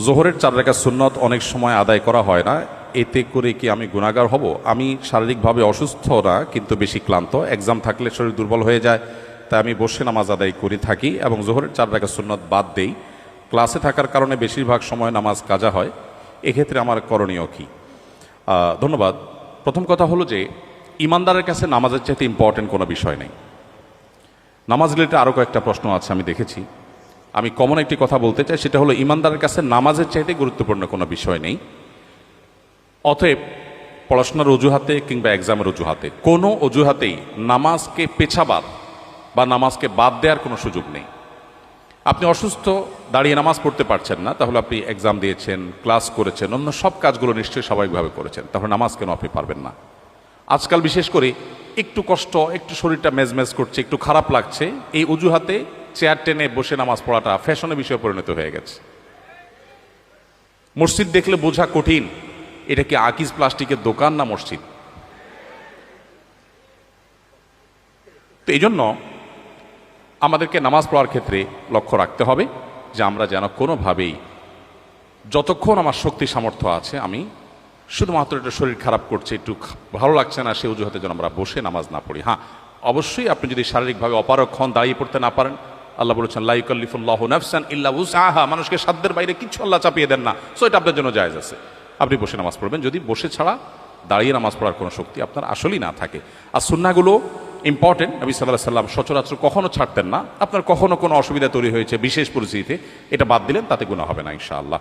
জোহরের 4 রাকাত সুন্নত অনেক সময় আদায় করা হয় না, এতে করে কি আমি গুনাহগার হব? আমি শারীরিকভাবে অসুস্থ না, কিন্তু বেশি ক্লান্ত, এক্সাম থাকলে শরীর দুর্বল হয়ে যায়, তাই আমি বসে নামাজ আদায় করে থাকি এবং জোহরের 4 রাকাত সুন্নত বাদ দেই। ক্লাসে থাকার কারণে বেশিরভাগ সময় নামাজ কাজা হয়, এক্ষেত্রে আমার করণীয় কী? ধন্যবাদ। প্রথম কথা হলো যে ইমানদারের কাছে নামাজের চাইতে ইম্পর্টেন্ট কোনো বিষয় নেই। নামাজ রিলেটেড আরও কয়েকটা প্রশ্ন আছে আমি দেখেছি, আমি কমন একটি কথা বলতে চাই, সেটা হলো ইমানদারের কাছে নামাজের চাইতে গুরুত্বপূর্ণ কোনো বিষয় নেই। অতএব পড়াশোনার অজুহাতে কিংবা এক্সামের অজুহাতে কোনো অজুহাতেই নামাজকে পেছাবার বা নামাজকে বাদ দেওয়ার কোনো সুযোগ নেই। আপনি অসুস্থ, দাঁড়িয়ে নামাজ পড়তে পারছেন না, তাহলে আপনি এক্সাম দিয়েছেন, ক্লাস করেছেন, অন্য সব কাজগুলো নিশ্চয়ই স্বাভাবিকভাবে করেছেন, তাহলে নামাজ কেন আপনি পারবেন না? আজকাল বিশেষ করে একটু কষ্ট, একটু শরীরটা মেজমেজ করছে, একটু খারাপ লাগছে, এই অজুহাতে চেয়ার টেনে বসে নামাজ পড়াটা ফ্যাশনের বিষয়ে পরিণত হয়ে গেছে। মসজিদ দেখলে বোঝা কঠিন, এটা কি আকিজ প্লাস্টিকের দোকান না মসজিদ? তো এই জন্য আমাদেরকে নামাজ পড়ার ক্ষেত্রে লক্ষ্য রাখতে হবে যে আমরা যেন কোনোভাবেই, যতক্ষণ আমার শক্তি সামর্থ্য আছে, আমি শুধুমাত্র একটু শরীর খারাপ করছে, একটু ভালো লাগছে না, সে অজুহাতে যেন আমরা বসে নামাজ না পড়ি। হ্যাঁ, অবশ্যই আপনি যদি শারীরিকভাবে অপারগ হন, দাঁড়িয়ে পড়তে না পারেন, আল্লাহ বলেছেন লা ইউকাল্লিফুল্লাহু নাফসান ইল্লা উসআহা, মানুষকে সাধ্যের বাইরে কিছু আল্লাহ চাপিয়ে দেন না, সো এটা আপনার জন্য জায়েজ আছে, আপনি বসে নামাজ পড়বেন, যদি বসে ছাড়া দাঁড়িয়ে নামাজ পড়ার কোনো শক্তি আপনার আসলেই না থাকে। আর সুন্নাহগুলো ইম্পর্টেন্ট, নবী সাল্লাল্লাহু আলাইহি সাল্লাম সচরাচর কখনো ছাড়তেন না। আপনার কখনো কোনো অসুবিধা তৈরি হয়েছে বিশেষ পরিস্থিতিতে, এটা বাদ দিলেন, তাতে গুনাহ হবে না ইনশাআল্লাহ।